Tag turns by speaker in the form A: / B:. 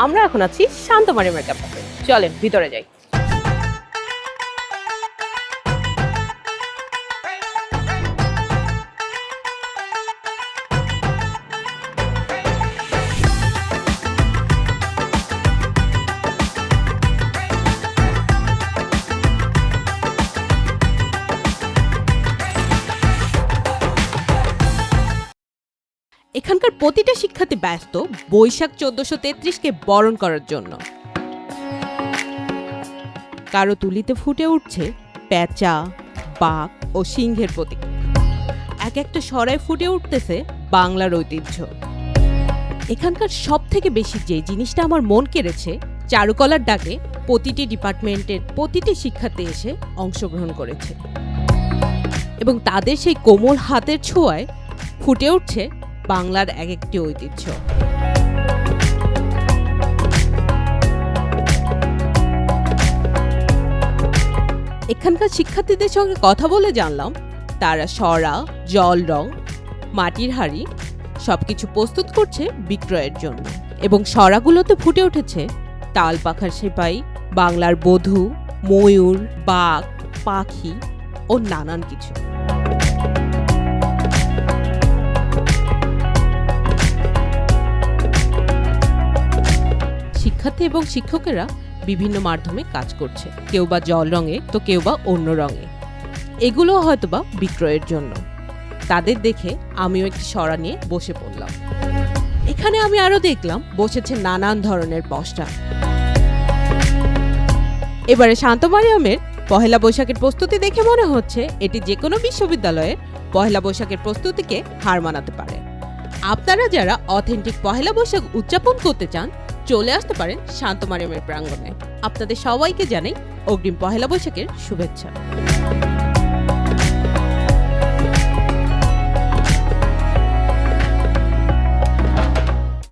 A: আমরা এখন আছি শান্ত মারিয়ামের ক্যাম্পাসে। চলেন ভিতরে যাই। এখানকার প্রতিটা শিক্ষার্থী ব্যস্ত বৈশাখ 1433-কে বরণ করার জন্য। কারো তুলিতে ফুটে উঠছে পেঁচা, বাঘ ও সিংহের প্রতীক। এক একটা স্বরায় ফুটে উঠতেছে বাংলার ঐতিহ্য। এখানকার সব থেকে বেশি যে জিনিসটা আমার মন কেড়েছে, চারুকলার ডাকে প্রতিটি ডিপার্টমেন্টের প্রতিটি শিক্ষার্থী এসে অংশগ্রহণ করেছে এবং তাদের সেই কোমল হাতের ছোঁয়ায় ফুটে উঠছে বাংলার এক একটি ঐতিহ্য। এখানকার শিক্ষার্থীদের সঙ্গে কথা বলে জানলাম তারা সরা, জল রং, মাটির হাঁড়ি সবকিছু প্রস্তুত করছে বিক্রয়ের জন্য এবং সরাগুলোতে ফুটে উঠেছে তাল পাখার সেপাই, বাংলার বধূ, ময়ূর, বাঘ, পাখি ও নানান কিছু। শিক্ষার্থী এবং শিক্ষকেরা বিভিন্ন মাধ্যমে কাজ করছে, কেউ বা জল রঙে তো কেউ বা অন্য রঙে। এগুলো হয়তোবা বিক্রয়ের জন্য। তাদের দেখে আমিও একটি সরা নিয়ে বসে পড়লাম। এখানে আমি আরো দেখলাম বসেছে নানান ধরনের পোস্টার। এবারে শান্ত মারিয়ামের পহেলা বৈশাখের প্রস্তুতি দেখে মনে হচ্ছে এটি যে কোনো বিশ্ববিদ্যালয়ের পহেলা বৈশাখের প্রস্তুতিকে হার মানাতে পারে। আপনারা যারা অথেন্টিক পহেলা বৈশাখ উদযাপন করতে চান চলে আসতে পারেন শান্ত মারিয়ামের প্রাঙ্গণে। আপনাদের সবাইকে জানাই অগ্রিম পহেলা বৈশাখের শুভেচ্ছা।